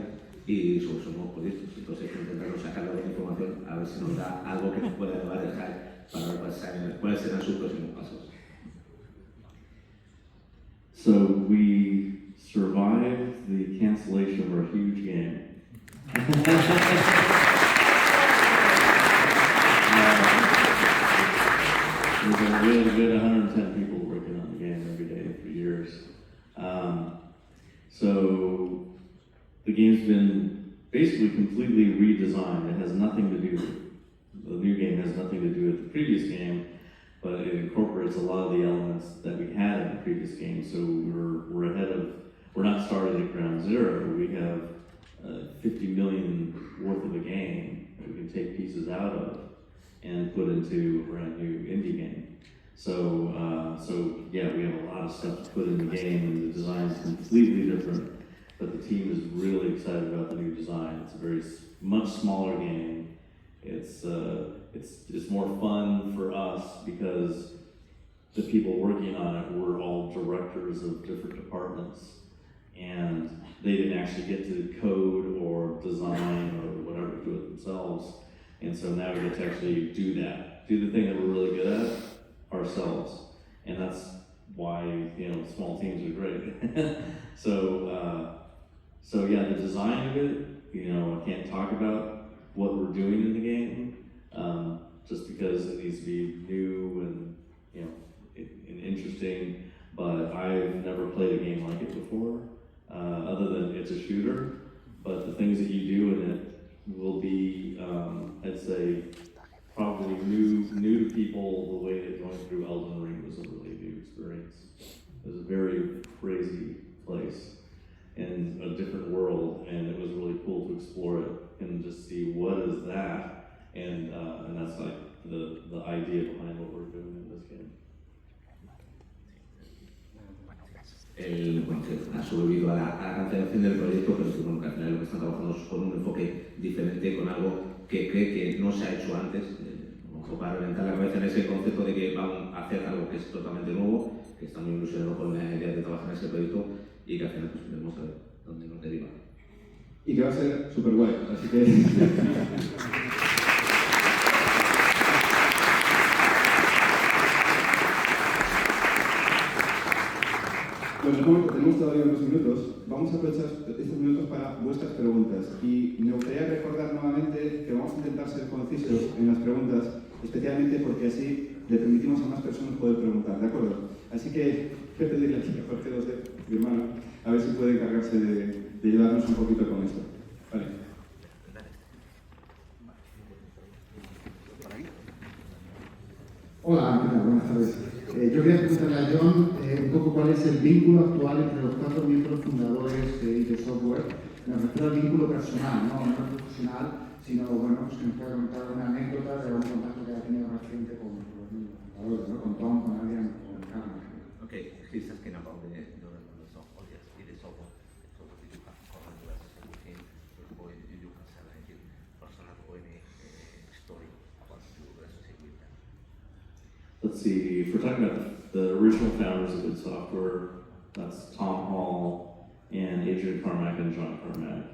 y sobre sus nuevos proyectos. Entonces intentamos sacarle alguna información a ver si nos da algo que nos pueda ayudar a dejar para ver cuáles serán sus próximos pasos. So we survived the cancellation of our huge game. We had a good 110 people working on the game every day for years. So the game's been basically completely redesigned. It has nothing to do, the new game has nothing to do with the previous game, but it incorporates a lot of the elements that we had in the previous game. So we're not starting at ground zero. We have 50 million worth of a game that we can take pieces out of and put into a brand new indie game. So yeah, we have a lot of stuff to put in the game, and the design is completely different. But the team is really excited about the new design. It's a very much smaller game. It's more fun for us because the people working on it were all directors of different departments, and they didn't actually get to code or design or whatever, do it themselves. And so now we get to actually do the thing that we're really good at ourselves, and that's why small teams are great. So yeah, the design of it, I can't talk about what we're doing in the game, just because it needs to be new and interesting. But I've never played a game like it before. other than it's a shooter, but the things that you do in it will be, I'd say, probably new to people. The way that going through Elden Ring was a really new experience. It was a very crazy place and a different world, and it was really cool to explore it and just see what is that, and that's like the idea behind what we're doing in this game. Bueno, ha sobrevivido a la cancelación del proyecto, pero que, bueno, que al final lo que están trabajando es con un enfoque diferente, con algo que cree que no se ha hecho antes, un poco para reventar la cabeza en ese concepto de que van a hacer algo que es totalmente nuevo, que está muy ilusionado con la idea de trabajar en ese proyecto y que al final pues veremos a ver dónde nos deriva. Y que va a ser súper guay, así que... Bueno, como tenemos todavía unos minutos, vamos a aprovechar estos minutos para vuestras preguntas. Y me gustaría recordar nuevamente que vamos a intentar ser concisos en las preguntas, especialmente porque así le permitimos a más personas poder preguntar, ¿de acuerdo? Así que voy a pedirle aquí a Jorge José, mi hermano, a ver si puede encargarse de ayudarnos un poquito con esto. Vale. Hola, ¿qué tal? Buenas tardes. Yo quería preguntarle a John un poco cuál es el vínculo actual entre los 4 miembros fundadores de ID Software. Me refiero al vínculo personal, no profesional, sino bueno, pues que nos pueda contar una anécdota de algún contacto que haya tenido reciente con los miembros fundadores, ¿no? Con Tom, con Adrian, con Carmen. Okay, he's asking about the audience, ID Software. So did you have collaborations with him? Or you can share any personal or any story about your relationship with them? Let's see, if we're talking about the original founders of id Software, that's Tom Hall and Adrian Carmack and John Carmack.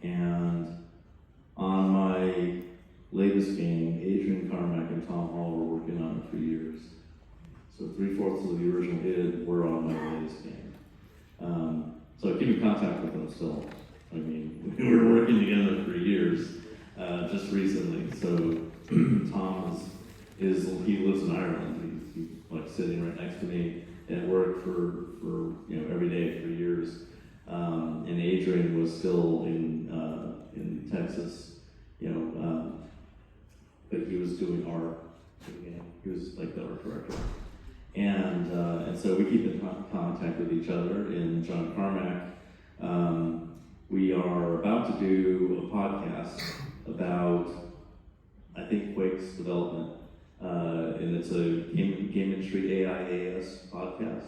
And on my latest game, Adrian Carmack and Tom Hall were working on it for years. So 3/4 of the original id were on my latest game. So I keep in contact with them still. I mean, we were working together for years, just recently. So Tom he lives in Ireland. He's like sitting right next to me at work for every day for years. And Adrian was still in Texas, but he was doing art for the game. He was like the art director. And so we keep in contact with each other. And John Carmack, we are about to do a podcast about, I think, Quake's development. And it's a game industry AIAS podcast.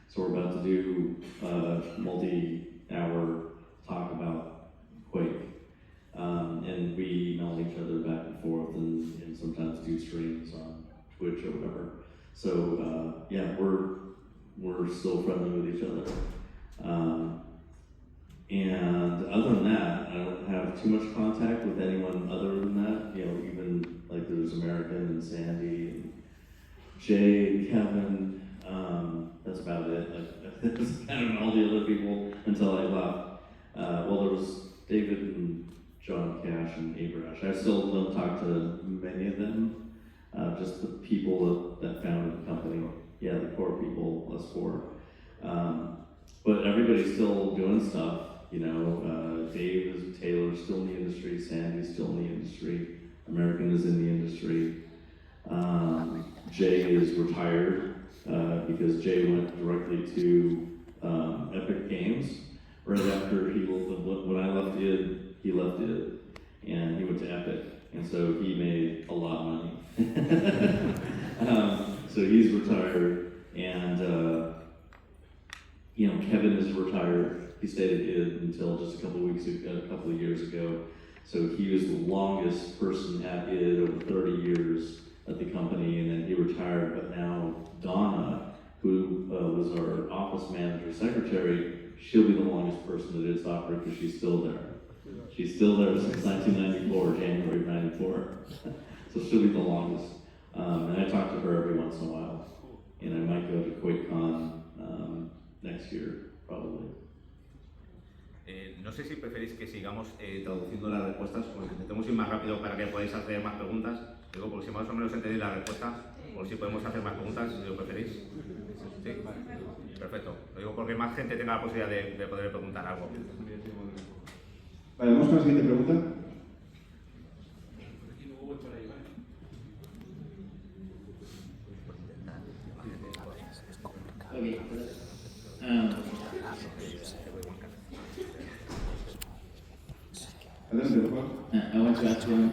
So we're about to do a multi-hour talk about Quake. And we email each other back and forth and sometimes do streams on Twitch or whatever. So yeah, we're still friendly with each other. And other than that, I don't have too much contact with anyone other than that. Even like there's American and Sandy and Jay and Kevin. That's about it. That's kind of all the other people until I left. Well, there was David and John Cash and Abrash. I still don't talk to many of them. Just the people that founded the company. Yeah, the core people, us four. But everybody's still doing stuff. Taylor's still in the industry, Sandy's still in the industry, American is in the industry. Jay is retired because Jay went directly to Epic Games right after when I left id, he left id, and he went to Epic, and so he made a lot of money. So he's retired, and Kevin is retired. He stayed at id until just a couple of years ago. So he was the longest person at id over 30 years at the company, and then he retired. But now Donna, who was our office manager secretary, she'll be the longest person at id Software because she's still there. She's still there since 1994, January 94. So she'll be the longest. And I talk to her every once in a while. And I might go to QuakeCon next year, probably. No sé si preferís que sigamos traduciendo las respuestas o intentemos ir más rápido para que podáis hacer más preguntas. Digo, porque si más o menos entendéis la respuesta, por si podemos hacer más preguntas, si lo preferís. Sí, perfecto. Lo digo porque más gente tenga la posibilidad de poder preguntar algo. Vale, vamos con la siguiente pregunta. Okay. Adelante, por favor. I want to ask one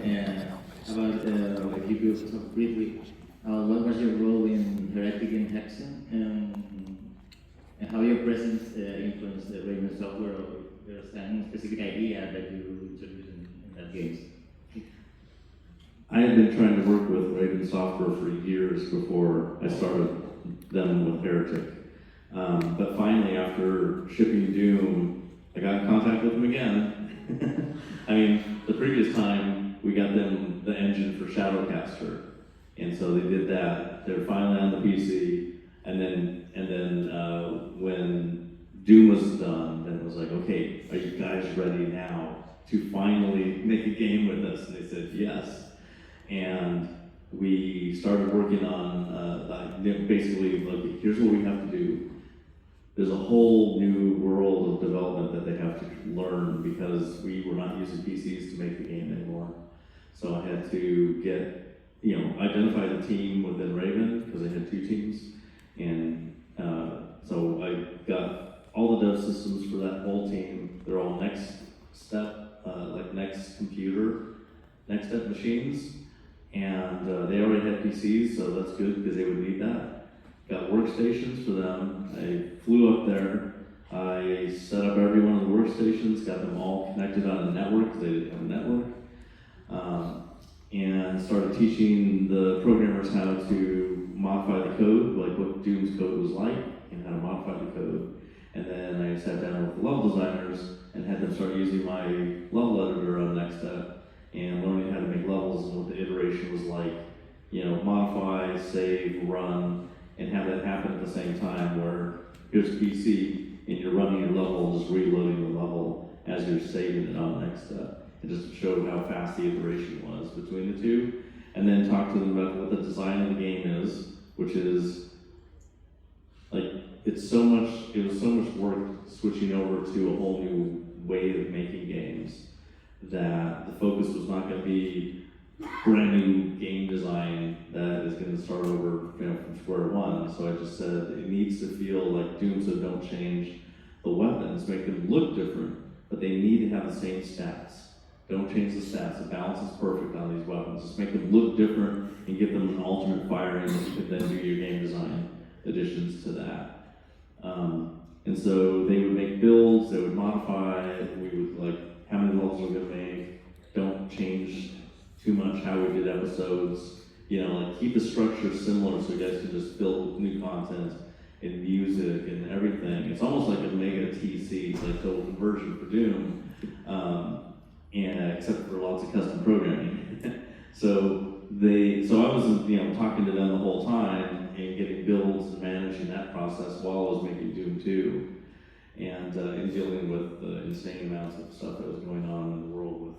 about, like you could talk briefly, what was your role in Heretic and Hexen, and how your presence influenced the Raven software, or there's any specific idea that you introduced in that games? I had been trying to work with Raven Software for years before I started them with Heretic. But finally, after shipping Doom, I got in contact with them again. I mean, the previous time, we got them the engine for Shadowcaster. And so they did that. They're finally on the PC. And then when Doom was done, then it was like, okay, are you guys ready now to finally make a game with us? And they said, yes. And we started working on, basically, like, here's what we have to do. There's a whole new world of development that they have to learn because we were not using PCs to make the game anymore. So I had to get, identify the team within Raven, because they had 2 teams. And so I got all the dev systems for that whole team. They're all next step, next step machines. And they already had PCs, so that's good because they would need that. Got workstations for them. I flew up there. I set up every one of the workstations, got them all connected on a network because they didn't have a network. And started teaching the programmers how to modify the code, like what Doom's code was like, and how to modify the code. And then I sat down with the level designers and had them start using my level editor on Next Step and learning how to make levels and what the iteration was like. Modify, save, run, and have that happen at the same time where here's PC and you're running your level, just reloading the level as you're saving it on Next Step. It just showed how fast the iteration was between the two. And then talk to them about what the design of the game is, which is like, it was so much work switching over to a whole new way of making games that the focus was not going to be brand new game design that is going to start over from square one. So I just said it needs to feel like Doom, so don't change the weapons, make them look different, but they need to have the same stats. Don't change the stats. The balance is perfect on these weapons. Just make them look different and give them an alternate firing that you can then do your game design additions to that. And so they would make builds, they would modify it, we would like, how many levels are we gonna make? Don't change too much how we did episodes. Keep the structure similar so you guys can just build new content and music and everything. It's almost like a mega TC, it's like total conversion for Doom. And except for lots of custom programming. So I was talking to them the whole time and getting builds and managing that process while I was making Doom 2 and dealing with the insane amounts of stuff that was going on in the world with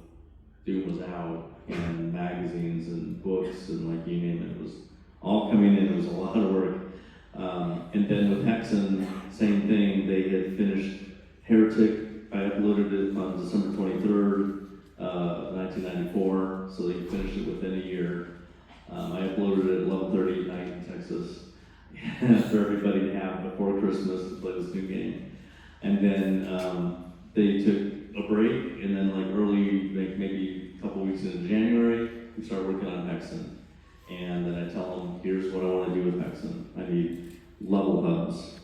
Doom was out and magazines and books and like you name it was all coming in. It was a lot of work. And then with Hexen, same thing. They had finished Heretic. I uploaded it on December 23rd. 1994, so they finished it within a year. I uploaded it at 11:30 at night in Texas for everybody to have before Christmas to play this new game. And then they took a break, and then like early, like maybe a couple weeks into January, we started working on Hexen. And then I tell them, here's what I want to do with Hexen. I need level hubs.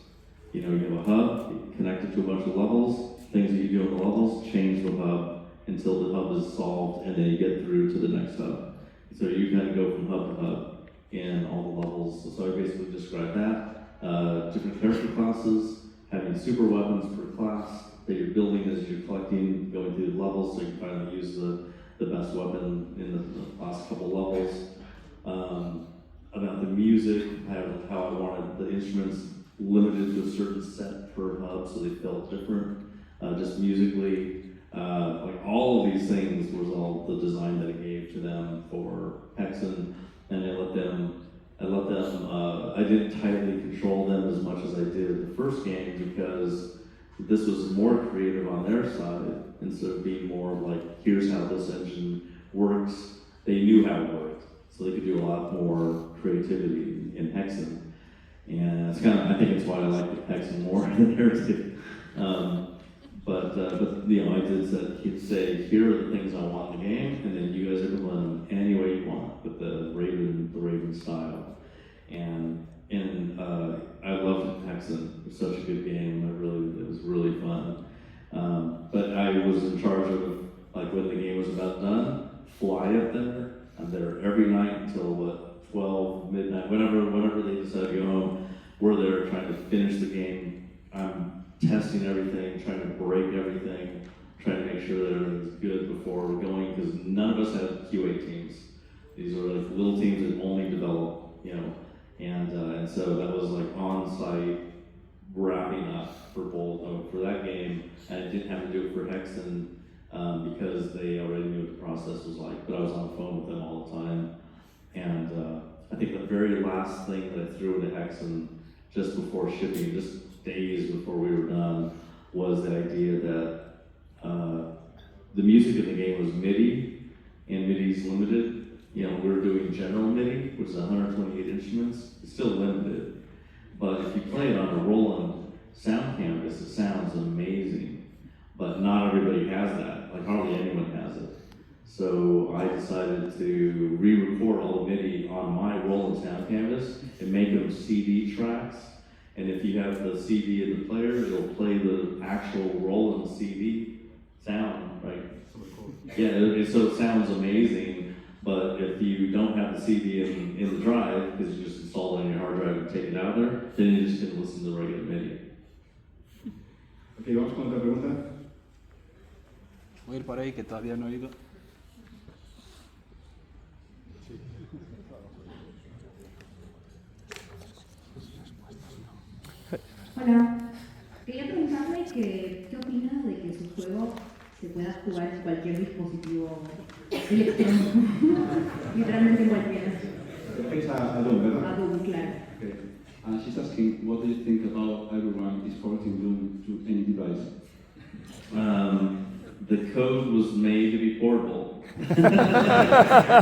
You have a hub, connect it to a bunch of levels, things that you do on the levels, change the hub until the hub is solved, and then you get through to the next hub. So you kind of go from hub to hub in all the levels. So I basically described that. Different character classes, having super weapons per class that you're building as you're collecting, going through the levels, so you can finally use the best weapon in the last couple levels. About the music, how I wanted the instruments limited to a certain set per hub so they felt different, just musically. All of these things was all the design that I gave to them for Hexen, and I let them I let them, I didn't tightly control them as much as I did the first game because this was more creative on their side instead of being more like, here's how this engine works. They knew how it worked, so they could do a lot more creativity in Hexen. And it's kind of, I think it's why I like Hexen more than Heretic. But you know, I did say, here are the things I want in the game, and then you guys are going to learn them any way you want with the Raven style. And I loved Hexen. It was such a good game. It was really fun. But I was in charge of, like, when the game was about done, fly up there. I'm there every night until 12 midnight, whenever they decide to go home. We're there trying to finish the game. I'm testing everything, trying to break everything, trying to make sure that everything's good before we're going, because none of us have QA teams. These are like little teams that only develop, you know, and so that was like on-site wrapping up for that game, and I didn't have to do it for Hexen because they already knew what the process was like, but I was on the phone with them all the time, and I think the very last thing that I threw into Hexen just before shipping, just days before we were done, was the idea that the music in the game was MIDI, and MIDI's limited. You know, we're doing general MIDI, which is 128 instruments. It's still limited, but if you play it on a Roland sound canvas, it sounds amazing. But not everybody has that. Like hardly anyone has it. So I decided to re-record all the MIDI on my Roland sound canvas and make them CD tracks. And if you have the CD in the player, it'll play the actual Roland CD sound, right? Yeah, so it sounds amazing, but if you don't have the CD in the drive, because you just install it on your hard drive and take it out there, then you just can listen to the regular MIDI. Ok, vamos con otra pregunta. Voy a ir por ahí, que todavía no he ido. Hola, quería preguntarle qué opina de que su juego se pueda jugar en cualquier dispositivo electrónico, literalmente cualquiera. Refieres a Doom, ¿verdad? A Doom, claro. Okay. She's asking, what do you think about everyone exporting Doom to any device? The code was made to be portable.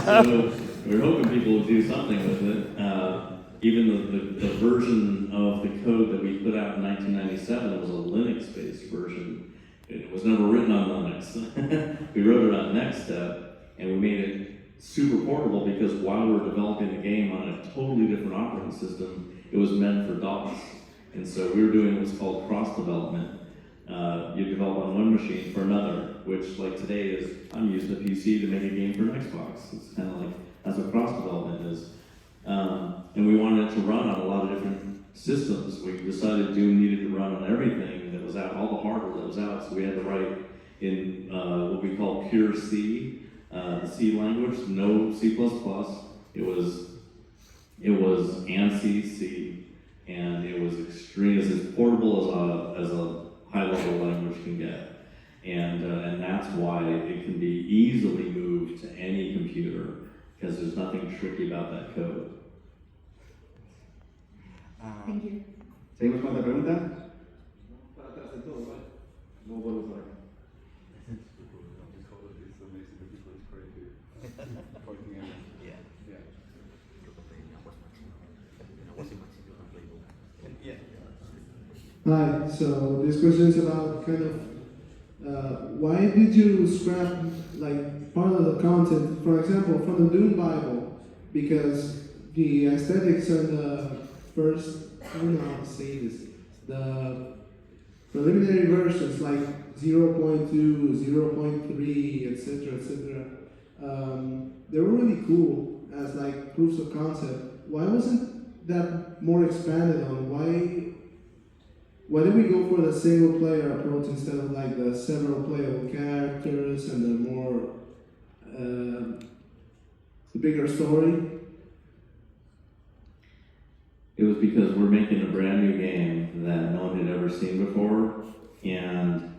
So we're hoping people will do something with it. Even the version of the code that we put out in 1997 was a Linux-based version. It was never written on Linux. We wrote it on NextStep, and we made it super portable because while we were developing the game on a totally different operating system, it was meant for DOS. And so we were doing what's called cross-development. You develop on one machine for another, which like today is, I'm using a PC to make a game for an Xbox. It's kind of like, that's what cross-development is. And we wanted it to run on a lot of different systems. We decided Doom needed to run on everything that was out, all the hardware that was out, so we had to write in what we call pure C, the C language, no C++. It was ANSI C, and it was extreme, as portable as a high-level language can get. And that's why it can be easily moved to any computer, because there's nothing tricky about that code. Thank you. ¿Seguimos con otra pregunta? Para atrás de todo, ¿vale? Luego vuelvo por acá. Hi, so this question is about kind of why did you scrap like part of the content, for example, from the Doom Bible, because the aesthetics on the first, I don't know how to say this, the preliminary versions like 0.2, 0.3, etc., they were really cool as like proofs of concept. Why wasn't that more expanded on? Why did we go for the single player approach instead of like the several playable characters and the more the bigger story? It was because we're making a brand new game that no one had ever seen before, and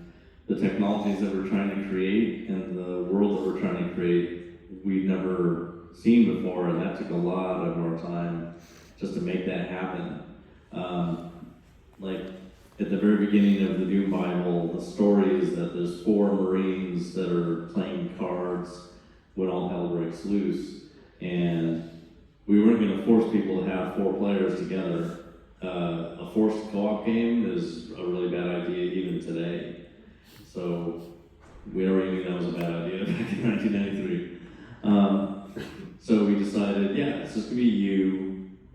the technologies that we're trying to create and the world that we're trying to create, we've never seen before, and that took a lot of our time just to make that happen. Like at the very beginning of the Doom Bible, the story is that there's 4 Marines that are playing cards when all hell breaks loose, and we weren't going to force people to have 4 players together. A forced co-op game is a really bad idea even today. So we already knew that was a bad idea back in 1993. So we decided, yeah, it's just going to be you.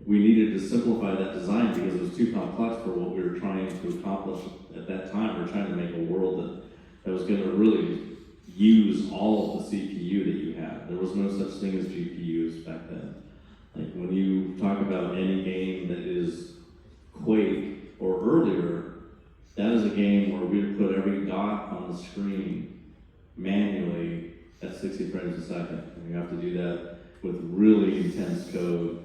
We needed to simplify that design because it was too complex for what we were trying to accomplish at that time. We were trying to make a world that was going to really use all of the CPU that you had. There was no such thing as GPUs back then. Like when you talk about any game that is Quake or earlier, that is a game where we would put every dot on the screen manually at 60 frames a second. And you have to do that with really intense code.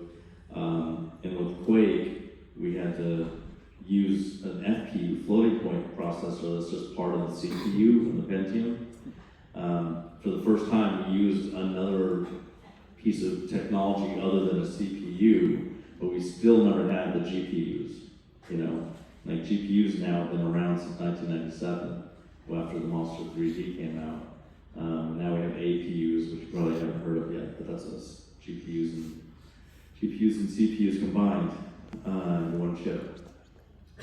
And with Quake, we had to use an FPU, floating point processor, that's just part of the CPU in the Pentium. For the first time, we used another piece of technology other than a CPU, but we still never had the GPUs. You know, like GPUs now have been around since 1997, after the Monster 3D came out. Now we have APUs, which you probably haven't heard of yet, but that's us, GPUs and CPUs combined in one chip.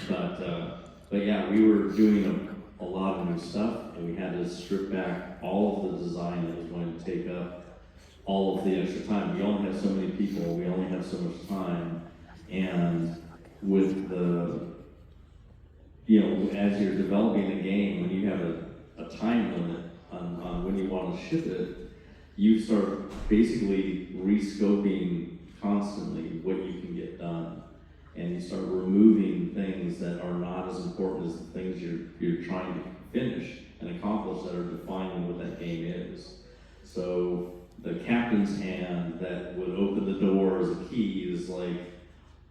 But yeah, we were doing a lot of new stuff, and we had to strip back all of the design that was going to take up all of the extra time. We only have so many people, we only have so much time, and with the, you know, as you're developing a game, when you have a time limit on when you want to ship it, you start basically rescoping constantly what you can get done, and you start removing things that are not as important as the things you're trying to finish and accomplish that are defining what that game is. So the captain's hand that would open the door as a key is like,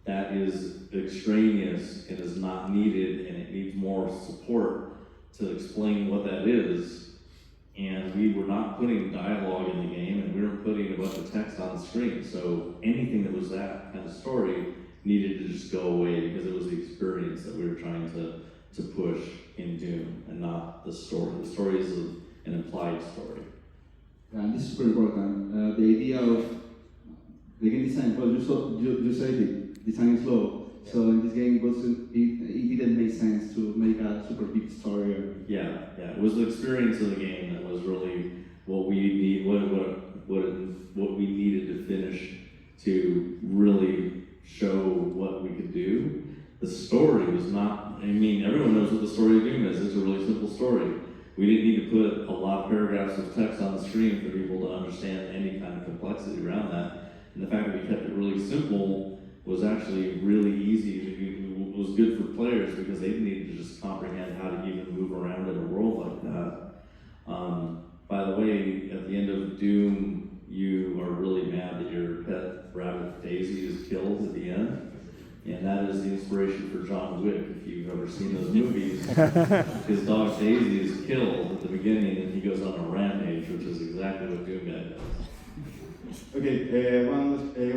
that is extraneous and is not needed, and it needs more support to explain what that is. And we were not putting dialogue in the game, and we were putting a bunch of text on the screen. So anything that was that kind of story needed to just go away because it was the experience that we were trying to push in Doom, and not the story. The story is an implied story. And this is super important. The idea of the game design, well, you said it, design is slow. So in this game, it didn't make sense to make a super big story. Yeah. It was the experience of the game that was really what we need, what we needed to finish to really show what we could do. The story was not, I mean, everyone knows what the story of Doom is. It's a really simple story. We didn't need to put a lot of paragraphs of text on the screen for people to understand any kind of complexity around that. And the fact that we kept it really simple was actually really easy. It was good for players because they needed to just comprehend how to even move around in a world like that. By the way, at the end of Doom, you are really mad that your pet rabbit Daisy is killed at the end. And that is the inspiration for John Wick, if you've ever seen those movies. His dog Daisy is killed at the beginning, and he goes on a rampage, which is exactly what Doom Guy does. Ok,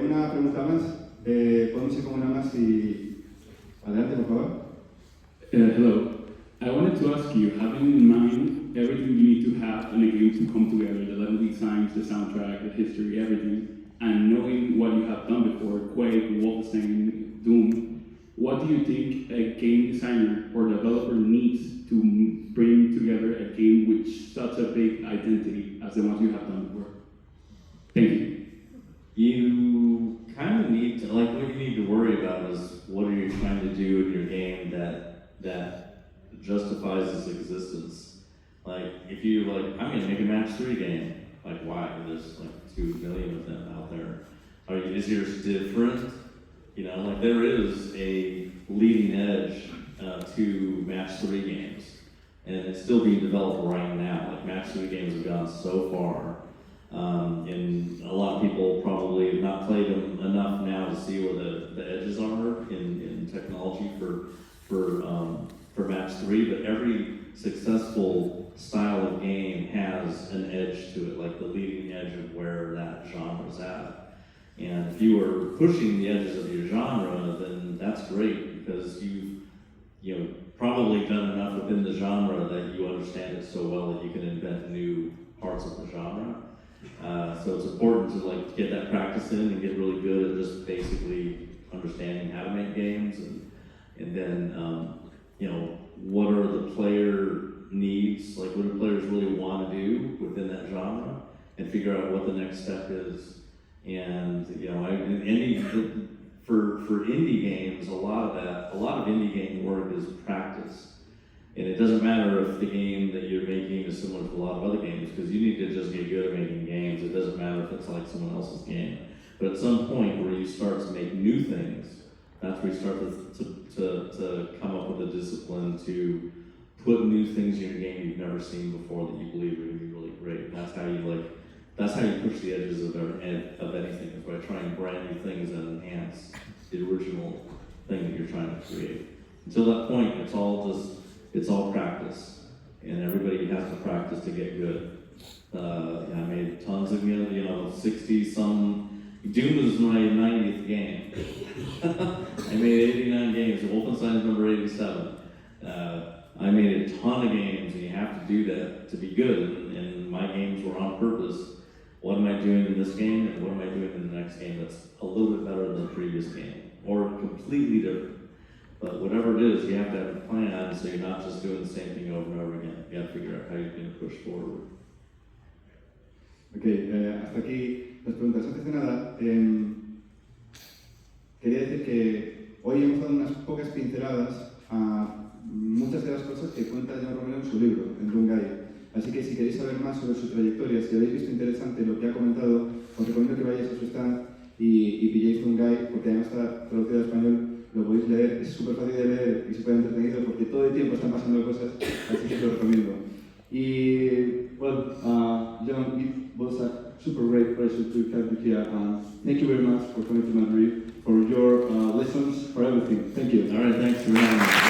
una pregunta más. Podemos ir con una más y... Adelante, por favor. Hello. I wanted to ask you, having in mind everything you need to have in a game to come together, the level designs, the soundtrack, the history, everything, and knowing what you have done before, Quake, Wolfenstein, Doom, what do you think a game designer or developer needs to bring together a game with such a big identity as the ones you have done before? Thank you. You kind of need to, like, what you need to worry about is what are you trying to do in your game that justifies its existence. Like, if you like, I'm gonna make a match 3 game, like why? There's like 2 million of them out there. Is yours different? You know, like there is a leading edge to match 3 games, and it's still being developed right now. Like match 3 games have gone so far. And a lot of people probably have not played them enough now to see where the edges are in technology for match 3. But every successful style of game has has an edge to it, like the leading edge of where that genre's at. And if you are pushing the edges of your genre, then that's great, because you've probably done enough within the genre that you understand it so well that you can invent new parts of the genre. So it's important to like get that practice in and get really good at just basically understanding how to make games, and then what are the player needs, like what do players really want to do within that genre, and figure out what the next step is. And for indie games, a lot of indie game work is practice. And it doesn't matter if the game that you're making is similar to a lot of other games, because you need to just get good at making games. It doesn't matter if it's like someone else's game. But at some point where you start to make new things, that's where you start to come up with a discipline to put new things in your game you've never seen before that you believe are going to be really great. And that's how you push the edges of anything, is by trying brand new things that enhance the original thing that you're trying to create. Until that point, it's all practice, and everybody has to practice to get good. I made tons of 60-some. Doom was my 90th game. I made 89 games. Wolfenstein is number 87. I made a ton of games, and you have to do that to be good. And my games were on purpose. What am I doing in this game, and what am I doing in the next game that's a little bit better than the previous game, or completely different? But whatever it is, you have to have a plan, so you're not just doing the same thing over and over again. You have to figure out how you're going to push forward. Ok, hasta aquí las preguntas. Antes de nada, quería decir que hoy hemos dado unas pocas pinceladas a muchas de las cosas que cuenta John Romero en su libro, en Dungai. Así que si queréis saber más sobre su trayectoria, si habéis visto interesante lo que ha comentado, os recomiendo que vayáis a su stand y pilléis Dungai, porque además está traducido al español. Lo podéis leer, es súper fácil de leer y súper entretenido porque todo el tiempo están pasando cosas, así que os lo recomiendo. Y, well, John, it was a super great pleasure to have you here. Thank you very much for coming to Madrid, for your lessons, for everything. Thank you. All right, thanks for having me.